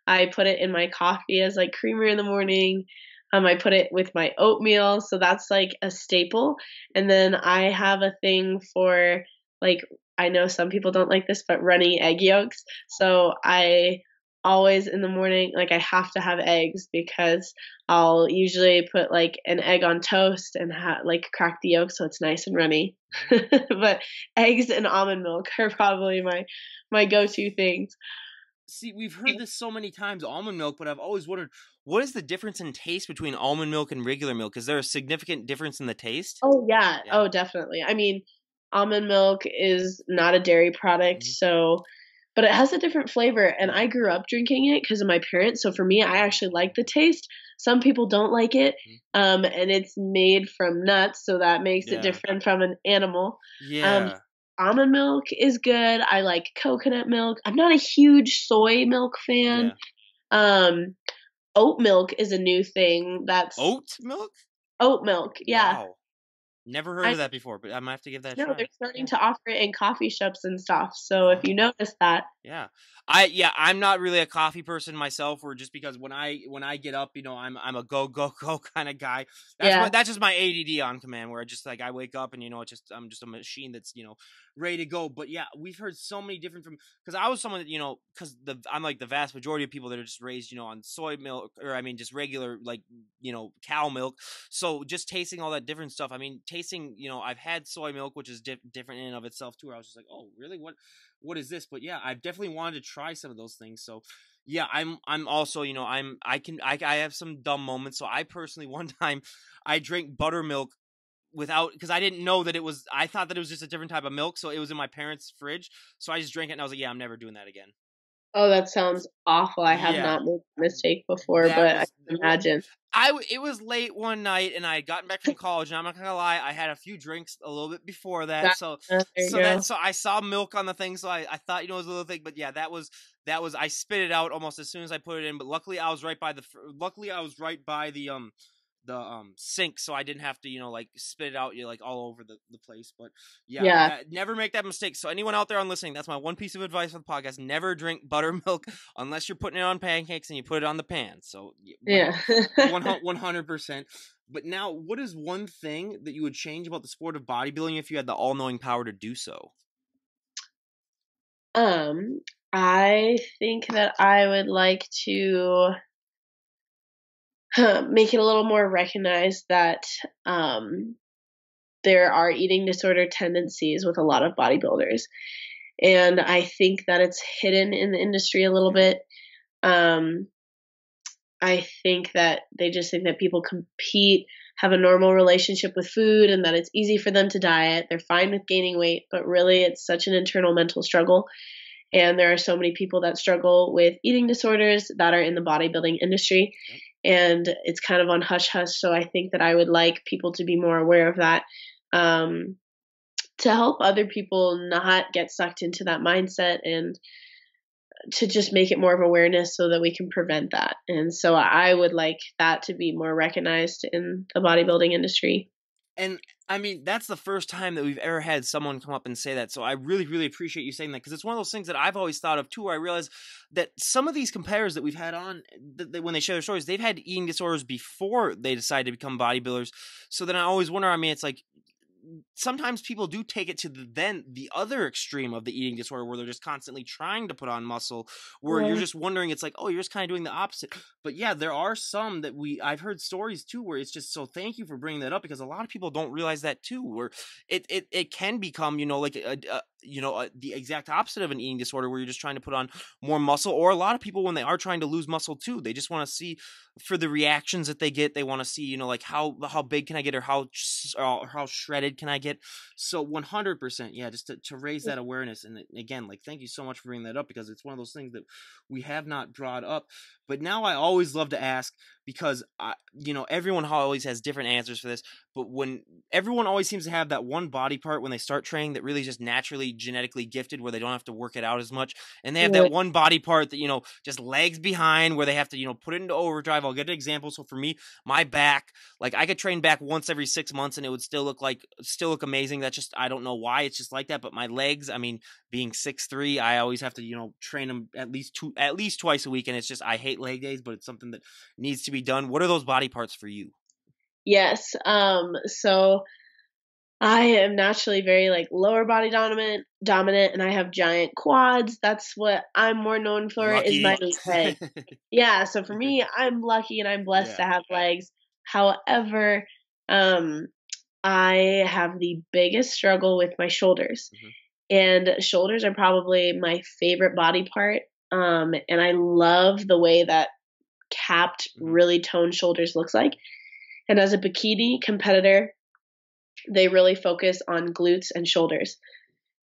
I put it in my coffee as like creamer in the morning. I put it with my oatmeal, so that's like a staple. And then I have a thing for like, I know some people don't like this, but runny egg yolks. So I always in the morning, like I have to have eggs because I'll usually put like an egg on toast and like crack the yolk so it's nice and runny. But eggs and almond milk are probably my go-to things. See, we've heard this so many times, almond milk, but I've always wondered, what is the difference in taste between almond milk and regular milk? Is there a significant difference in the taste? Oh yeah. Yeah. Oh, definitely. I mean, almond milk is not a dairy product, so but it has a different flavor, and I grew up drinking it because of my parents. So for me, I actually like the taste. Some people don't like it, and it's made from nuts, so that makes it different from an animal. Yeah. Almond milk is good. I like coconut milk. I'm not a huge soy milk fan. Oat milk is a new thing. That's Oat milk? Oat milk, yeah. Wow. Never heard of that before, but I might have to give that a No, try. they're starting to offer it in coffee shops and stuff. So if you notice that. Yeah. I'm not really a coffee person myself, or just because when I get up, I'm a go kind of guy. That's just my ADD on command, where I just like I wake up and I'm just a machine that's ready to go. But yeah, we've heard so many different because I was someone that because I'm like the vast majority of people that are just raised on soy milk, or I mean just regular like cow milk. So just tasting all that different stuff. I mean tasting I've had soy milk, which is different in and of itself too. Where I was just like, oh really, what is this? But yeah, I definitely wanted to try some of those things. So yeah, I'm also I have some dumb moments. So I personally one time I drank buttermilk because I didn't know that I thought that it was just a different type of milk. So it was in my parents' fridge. So I just drank it and I was like, yeah, I'm never doing that again. Oh, that sounds awful. I have not made a mistake before, but I can imagine. It was late one night, and I had gotten back from college, and I'm not gonna lie, I had a few drinks a little bit before that, so There you go. so I saw milk on the thing, so I thought, you know, it was a little thing, but yeah, that was I spit it out almost as soon as I put it in, but luckily I was right by the sink, so I didn't have to, you know, like spit it out, you know, like all over the place. But yeah, Yeah. that never make that mistake. So anyone out there on listening, that's my one piece of advice for the podcast: never drink buttermilk unless you're putting it on pancakes and you put it on the pan. So Yeah. 100%. But now, what is one thing that you would change about the sport of bodybuilding if you had the all-knowing power to do so? I think that I would like to make it a little more recognized that there are eating disorder tendencies with a lot of bodybuilders. And I think that it's hidden in the industry a little bit. I think that they just think that people compete, have a normal relationship with food, and that it's easy for them to diet. They're fine with gaining weight, but really it's such an internal mental struggle. And there are so many people that struggle with eating disorders that are in the bodybuilding industry. And it's kind of on hush hush. So I think that I would like people to be more aware of that, to help other people not get sucked into that mindset, and to just make it more of awareness so that we can prevent that. And so I would like that to be more recognized in the bodybuilding industry. And I mean, that's the first time that we've ever had someone come up and say that. So I really, really appreciate you saying that, because it's one of those things that I've always thought of too, where I realize that some of these competitors that we've had on, when they share their stories, they've had eating disorders before they decided to become bodybuilders. So then I always wonder, I mean, it's like, sometimes people do take it to the other extreme of the eating disorder, where they're just constantly trying to put on muscle, where you're just wondering, it's like, oh, you're just kind of doing the opposite. But yeah, there are some that I've heard stories too where it's just, so thank you for bringing that up, because a lot of people don't realize that too, where it can become, you know, like the exact opposite of an eating disorder, where you're just trying to put on more muscle. Or a lot of people, when they are trying to lose muscle too, they just want to see, for the reactions that they get, they want to see, you know, like how big can I get, or how shredded can I get. So 100%, yeah, just to raise that awareness. And again, like, thank you so much for bringing that up, because it's one of those things that we have not brought up. But now I always love to ask, because you know, everyone always has different answers for this, but when everyone always seems to have that one body part when they start training that really is just naturally genetically gifted, where they don't have to work it out as much, and they have that one body part that, you know, just lags behind, where they have to, you know, put it into overdrive. I'll get an example. So for me, my back, like, I could train back once every 6 months and it would still look amazing. That's just, I don't know why it's just like that. But my legs, I mean, being 6'3", I always have to, you know, train them at least twice a week, and it's just, I hate leg days, but it's something that needs to be done. What are those body parts for you? Yes. So I am naturally very like lower body dominant, and I have giant quads. That's what I'm more known for, is my legs. Yeah. So for me, I'm lucky and I'm blessed to have legs. However, I have the biggest struggle with my shoulders, and shoulders are probably my favorite body part. And I love the way that capped, really toned shoulders looks like. And as a bikini competitor, they really focus on glutes and shoulders.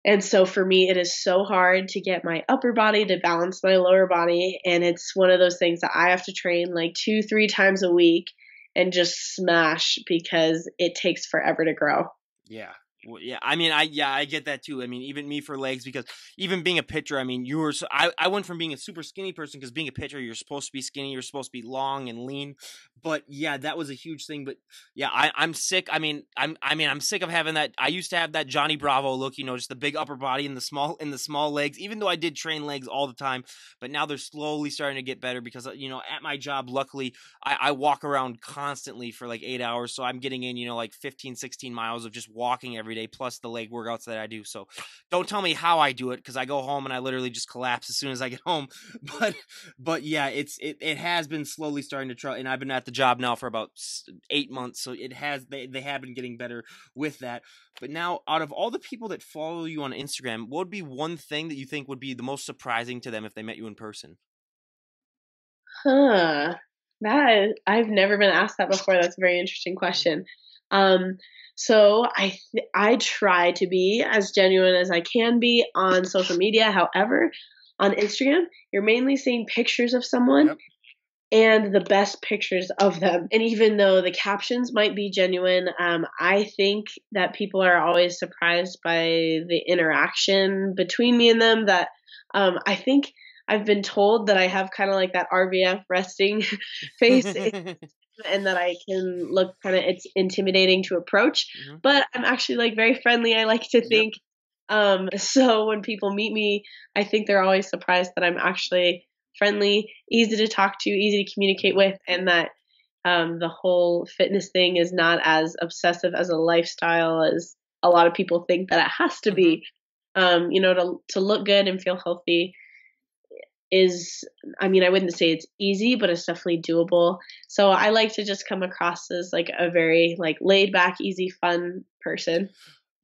And so for me, it is so hard to get my upper body to balance my lower body. And it's one of those things that I have to train like 2-3 times a week and just smash, because it takes forever to grow. Yeah. Well, yeah, I mean, I get that too. I mean, even me for legs, because even being a pitcher, I mean, I went from being a super skinny person, because being a pitcher, you're supposed to be skinny, you're supposed to be long and lean. But yeah, that was a huge thing. But yeah, I'm sick. I mean, I'm sick of having that. I used to have that Johnny Bravo look, you know, just the big upper body and the small legs, even though I did train legs all the time. But now they're slowly starting to get better, because, you know, at my job, luckily, I walk around constantly for like 8 hours. So I'm getting in, you know, like 15, 16 miles of just walking every day, plus the leg workouts that I do. So don't tell me how I do it, because I go home and I literally just collapse as soon as I get home. But yeah, it has been slowly starting to try, and I've been at the job now for about 8 months, so they have been getting better with that. But now, out of all the people that follow you on Instagram, what would be one thing that you think would be the most surprising to them if they met you in person? That I've never been asked that before. That's a very interesting question. So I try to be as genuine as I can be on social media. However, on Instagram, you're mainly seeing pictures of someone. and the best pictures of them. And even though the captions might be genuine, I think that people are always surprised by the interaction between me and them. That I think I've been told that I have kind of like that RBF resting face, and that I can look kind of it's intimidating to approach. Mhm. But I'm actually like very friendly. I like to Yep. think. So when people meet me, I think they're always surprised that I'm actually friendly, easy to talk to, easy to communicate Mhm. with, and that the whole fitness thing is not as obsessive as a lifestyle as a lot of people think that it has to Mhm. be. To look good and feel healthy is, I mean, I wouldn't say it's easy, but it's definitely doable. So I like to just come across as like a very like laid back, easy, fun person.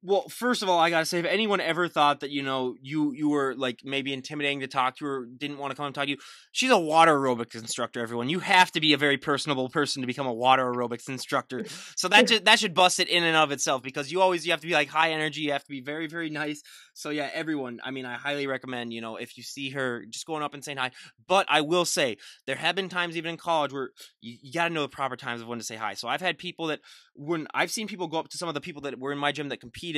Well, first of all, I gotta say, if anyone ever thought that you were like maybe intimidating to talk to or didn't want to come and talk to you, she's a water aerobics instructor. Everyone, you have to be a very personable person to become a water aerobics instructor. So that should bust it in and of itself because you have to be like high energy. You have to be very very nice. So yeah, everyone. I mean, I highly recommend if you see her, just going up and saying hi. But I will say there have been times even in college where you got to know the proper times of when to say hi. So I've had people that when I've seen people go up to some of the people that were in my gym that competed,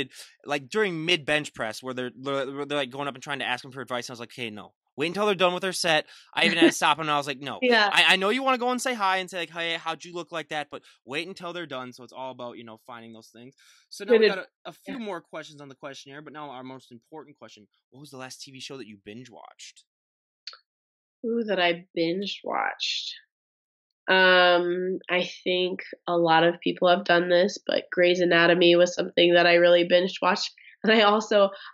like during mid bench press, where they're like going up and trying to ask them for advice. And I was like, hey, no, wait until they're done with their set. I even had to stop them, and I was like, no, Yeah, I know you want to go and say hi and say like, hey, how'd you look like that, but wait until they're done. So it's all about finding those things. So now good we got advice. a few more questions on the questionnaire, but now our most important question: what was the last TV show that you binge watched? Ooh, that I binge watched. I think a lot of people have done this, but Grey's Anatomy was something that I really binge watched. And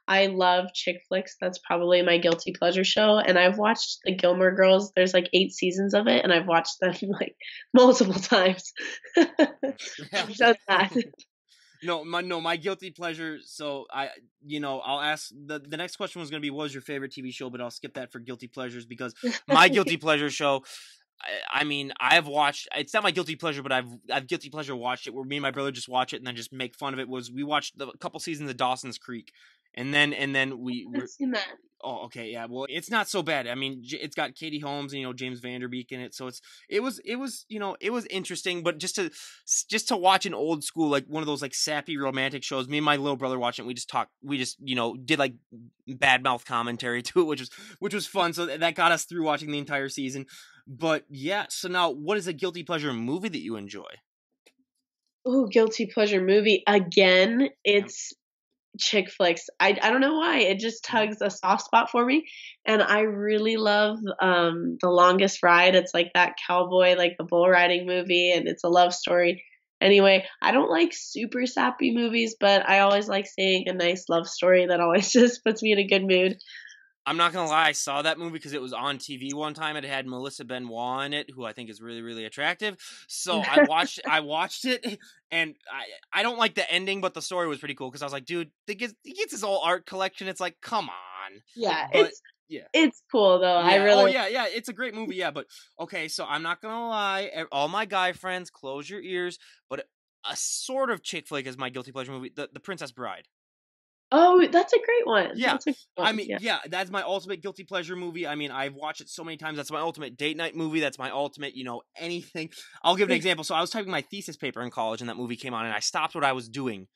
I love chick flicks. That's probably my guilty pleasure show. And I've watched the Gilmore Girls. There's like 8 seasons of it, and I've watched them like multiple times. Yeah. So that. No, my guilty pleasure. So I'll ask the next question was gonna be what was your favorite TV show, but I'll skip that for guilty pleasures because my guilty pleasure show. I mean, I've watched. It's not my guilty pleasure, but I've guilty pleasure watched it. Where me and my brother just watch it and then just make fun of it. Was we watched a couple seasons of Dawson's Creek, and then we I've were. seen that. Oh, okay, yeah. Well, it's not so bad. I mean, it's got Katie Holmes and James Vanderbeek in it, so it was interesting. But just to watch an old school like one of those like sappy romantic shows. Me and my little brother watched it. And we just talked. We just did like bad mouth commentary to it, which was fun. So that got us through watching the entire season. But yeah, so now what is a guilty pleasure movie that you enjoy? Ooh, guilty pleasure movie. Again, Yep. it's chick flicks. I don't know why. It just Mhm. tugs a soft spot for me. And I really love The Longest Ride. It's like that cowboy, like the bull riding movie, and it's a love story. Anyway, I don't like super sappy movies, but I always like seeing a nice love story that always just puts me in a good mood. I'm not gonna lie, I saw that movie because it was on TV one time. It had Melissa Benoit in it, who I think is really, really attractive. So I watched it, and I don't like the ending, but the story was pretty cool because I was like, dude, he gets his whole art collection. It's like, come on, Yeah, but yeah. it's cool though. I Yeah. Oh, really yeah. Yeah. It's a great movie. Yeah. But okay. So I'm not gonna lie. All my guy friends, close your ears. But a sort of chick flick is my guilty pleasure movie. The Princess Bride. Oh, that's a great one. Yeah. That's a good I one. mean, Yeah. yeah. That's my ultimate guilty pleasure movie. I mean, I've watched it so many times. That's my ultimate date night movie. That's my ultimate, anything. I'll give an example. So I was typing my thesis paper in college, and that movie came on, and I stopped what I was doing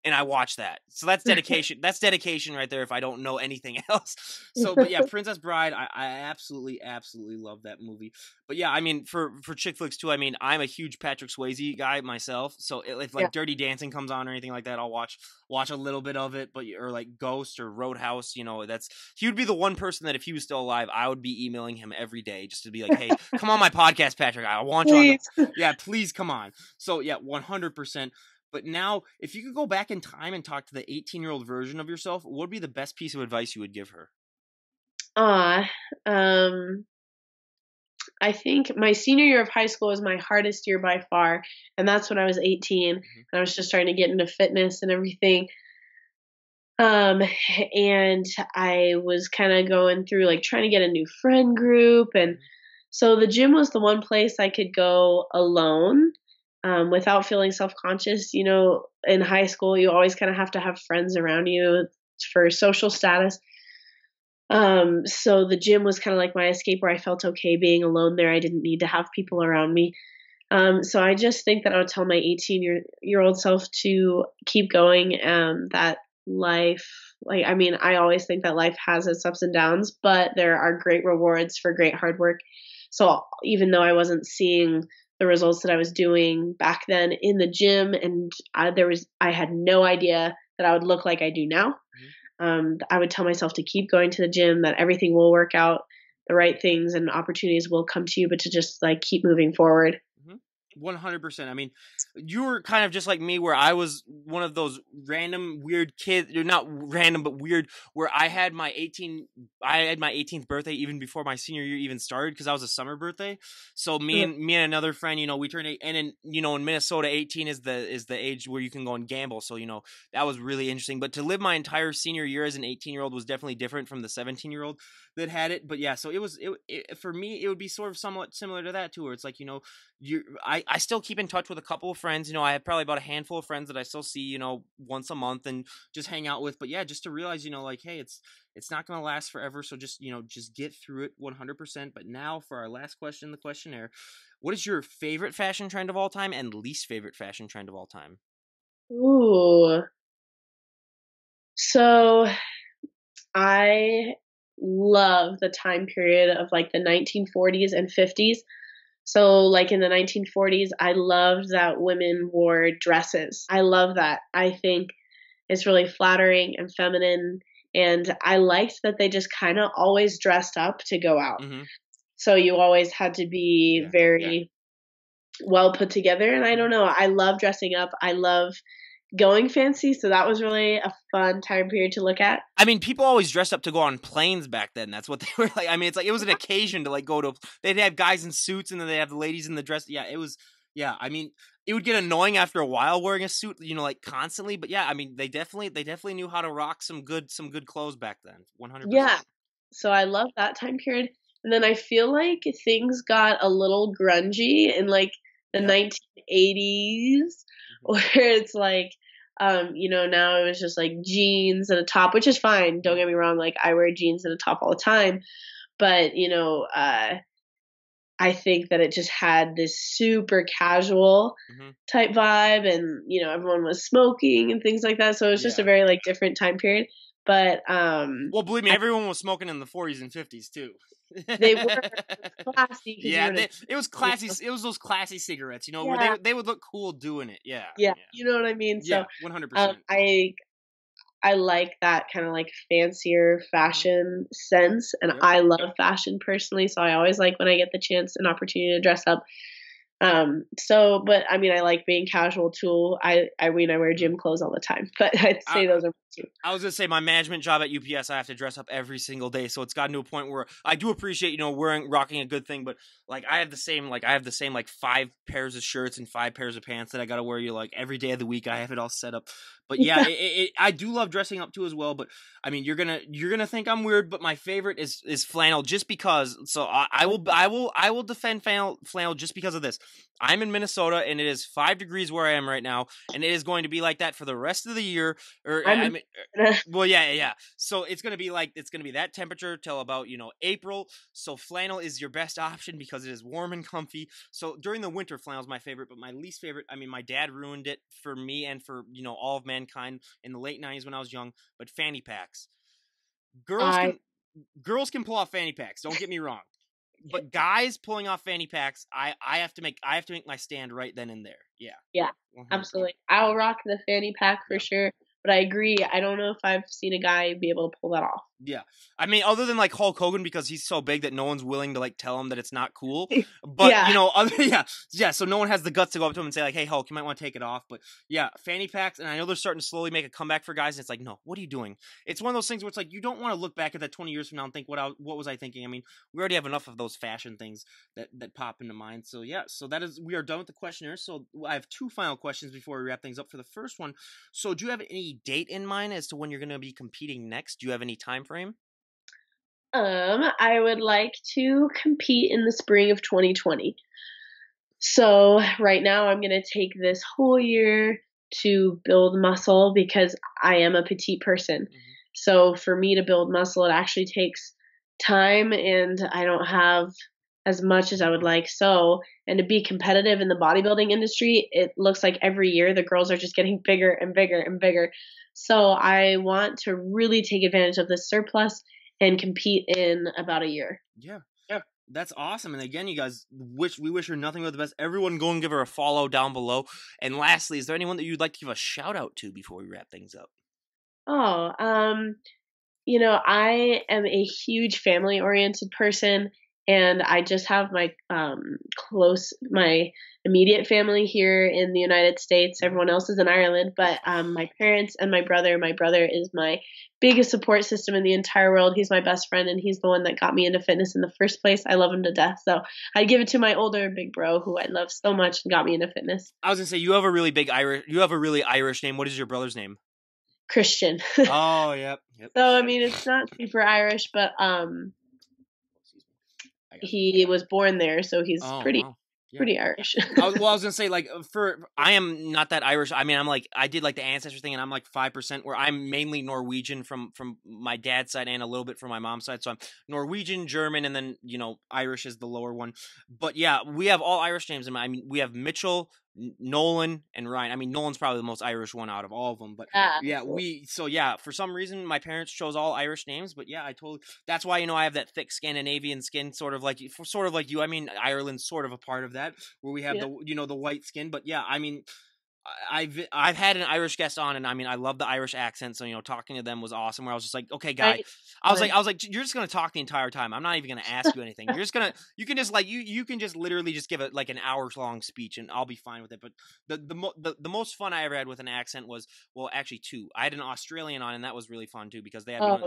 and I watched that. So that's dedication. That's dedication right there if I don't know anything else. So but yeah, Princess Bride, I absolutely, absolutely love that movie. But yeah, I mean for chick flicks too, I mean, I'm a huge Patrick Swayze guy myself. So if Yeah. like Dirty Dancing comes on or anything like that, I'll watch a little bit of it, but or like Ghost or Roadhouse, that's he would be the one person that if he was still alive, I would be emailing him every day just to be like, "Hey, come on my podcast, Patrick. I want you on the Please. yeah, please come on." So yeah, 100%. But now, if you could go back in time and talk to the 18-year-old version of yourself, what would be the best piece of advice you would give her? Ah, I think my senior year of high school was my hardest year by far, and that's when I was 18 and Mhm. I was just trying to get into fitness and everything. Um, and I was kind of going through like trying to get a new friend group, and Mhm. so the gym was the one place I could go alone. Without feeling self-conscious. In high school, you always kind of have to have friends around you for social status. So the gym was kind of like my escape where I felt okay being alone there. I didn't need to have people around me. So I just think that I would tell my 18-year old self to keep going, that life, like, I mean, I always think that life has its ups and downs, but there are great rewards for great hard work. So even though I wasn't seeing the results that I was doing back then in the gym, and I had no idea that I would look like I do now. Mhm. I would tell myself to keep going to the gym, that everything will work out, the right things and opportunities will come to you, but to just like keep moving forward. Mhm. 100%. I mean, you were kind of just like me, where I was one of those random weird kids, or not random, but weird, where I had my 18th birthday even before my senior year even started, because I was a summer birthday. So me and another friend, we turned eight, and in Minnesota, 18 is the age where you can go and gamble. So that was really interesting. But to live my entire senior year as an 18-year-old was definitely different from the 17-year-old that had it. But yeah, so for me, it would be sort of somewhat similar to that too, where it's like, I still keep in touch with a couple of friends. I have probably about a handful of friends that I still see, once a month and just hang out with. But yeah, just to realize, like, hey, it's not going to last forever. So just get through it 100%. But now for our last question, the questionnaire: what is your favorite fashion trend of all time and least favorite fashion trend of all time? Ooh. So I love the time period of like the 1940s and 50s. So, like in the 1940s, I loved that women wore dresses. I love that. I think it's really flattering and feminine. And I liked that they just kind of always dressed up to go out. Mm-hmm. So you always had to be Yeah. very well put together. And I don't know, I love dressing up. I love going fancy. So that was really a fun time period to look at. I mean, people always dressed up to go on planes back then. That's what they were like. I mean, it's like it was an occasion to like go to. They'd have guys in suits, and then they'd have the ladies in the dress. Yeah, it was. Yeah, I mean, it would get annoying after a while wearing a suit, like constantly. But yeah, I mean, they definitely knew how to rock some good clothes back then. Yeah. 100%. So I love that time period. And then I feel like things got a little grungy in like the Yep. 1980s, Mhm. where it's like, now it was just like jeans and a top, which is fine. Don't get me wrong. Like I wear jeans and a top all the time, but I think that it just had this super casual Mhm. type vibe, and everyone was smoking and things like that. So it was just a Yeah. very like different time period. But Well, believe me, I, everyone was smoking in the 40s and 50s too. they were classy because you Yeah, were in a it was you classy. know? It was those classy cigarettes, where Yeah, they would look cool doing it. Yeah, yeah, yeah, you know what I mean. So yeah. 100%. I like that kind of like fancier Uh-huh. fashion sense, and Yep. I love fashion personally. So I always like when I get the chance and opportunity to dress up. But I mean, I like being casual too. I mean, I wear Mhm. gym clothes all the time, but I'd I, say those are my two. I was gonna say my management job at UPS, I have to dress up every single day, so it's gotten to a point where I do appreciate rocking a good thing, but like I have the same like 5 pairs of shirts and 5 pairs of pants that I gotta wear like every day of the week. I have it all set up, but yeah, I do love dressing up too as well. But I mean, you're gonna think I'm weird, but my favorite is flannel, just because. So I will defend flannel just because of this. I'm in Minnesota and it is 5 degrees where I am right now, and it is going to be like that for the rest of the year. Or I'm I in, mean, well, yeah, yeah, yeah. So it's gonna be that temperature till about April. So flannel is your best option because it is warm and comfy. So during the winter, flannel is my favorite, but my least favorite. I mean, my dad ruined it for me and for all of mankind in the late '90s when I was young. But fanny packs, girls I can girls can pull off fanny packs. Don't get me wrong, but guys pulling off fanny packs, I have to make my stand right then and there. Yeah, Yeah, 100%. absolutely. I'll rock the fanny pack for Yeah. sure. But I agree. I don't know if I've seen a guy be able to pull that off. Yeah. I mean, other than like Hulk Hogan, because he's so big that no one's willing to like tell him that it's not cool. But Yeah, yeah. So no one has the guts to go up to him and say like, "Hey, Hulk, you might want to take it off." But yeah, fanny packs, and I know they're starting to slowly make a comeback for guys. And it's like, no, what are you doing? It's one of those things where it's like you don't want to look back at that 20 years from now and think, what was I thinking? I mean, we already have enough of those fashion things that pop into mind. So yeah, so we are done with the questionnaire. So I have two final questions before we wrap things up. For the first one, so do you have any date in mind as to when you're going to be competing next? Do you have any time frame? I would like to compete in the spring of 2020. So right now I'm going to take this whole year to build muscle because I am a petite person. So for me to build muscle, it actually takes time, and I don't have as much as I would like. So, and to be competitive in the bodybuilding industry, it looks like every year the girls are just getting bigger and bigger and bigger. So I want to really take advantage of this surplus and compete in about a year. Yeah. That's awesome. And again, you guys, we wish her nothing but the best. Everyone go and give her a follow down below. And lastly, is there anyone that you'd like to give a shout out to before we wrap things up? Oh, I am a huge family oriented person, and I just have my immediate family here in the United States. Everyone else is in Ireland, but my parents and my brother. My brother is my biggest support system in the entire world. He's my best friend, and he's the one that got me into fitness in the first place. I love him to death. So I give it to my older big bro, who I love so much and got me into fitness. I was gonna say you have a really Irish name. What is your brother's name? Christian. Oh, yep. So I mean, it's not super Irish, but he was born there, so he's pretty Irish. I was gonna say, like, I am not that Irish. I mean, I did like the ancestry thing, and I'm like 5%, where I'm mainly Norwegian from my dad's side and a little bit from my mom's side. So I'm Norwegian, German, and then Irish is the lower one. But yeah, we have all Irish names. I mean, we have Mitchell, Nolan, and Ryan. I mean, Nolan's probably the most Irish one out of all of them. But for some reason my parents chose all Irish names. But yeah, that's why I have that thick Scandinavian skin, sort of like you. I mean, Ireland's sort of a part of that, where we have the white skin. But yeah, I mean, I've had an Irish guest on, and I mean, I love the Irish accent. So talking to them was awesome. Where I was just like, okay, guy, I was like, you're just gonna talk the entire time. I'm not even gonna ask you anything. You can just literally just give it like an hour-long speech, and I'll be fine with it. But the most fun I ever had with an accent was, well, actually two. I had an Australian on, and that was really fun too, because they have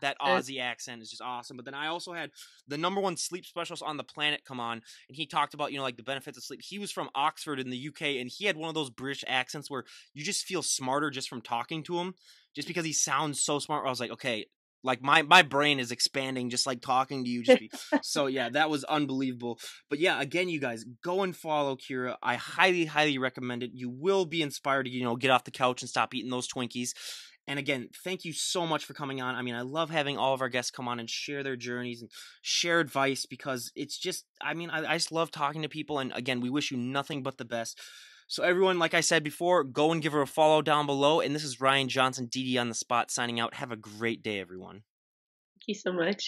that Aussie accent is just awesome. But then I also had the #1 sleep specialist on the planet come on, and he talked about like the benefits of sleep. He was from Oxford in the UK, and he had one of those British accents where you just feel smarter just from talking to him, just because he sounds so smart. I was like, okay, like my brain is expanding just like talking to you. So yeah, that was unbelievable. But yeah, again, you guys, go and follow Ciara. I highly, highly recommend it. You will be inspired to get off the couch and stop eating those Twinkies. And again, thank you so much for coming on. I mean, I love having all of our guests come on and share their journeys and share advice, because it's just, I mean, I just love talking to people. And again, we wish you nothing but the best. So everyone, like I said before, go and give her a follow down below. And this is Ryan Johnson, DD on the spot, signing out. Have a great day, everyone. Thank you so much.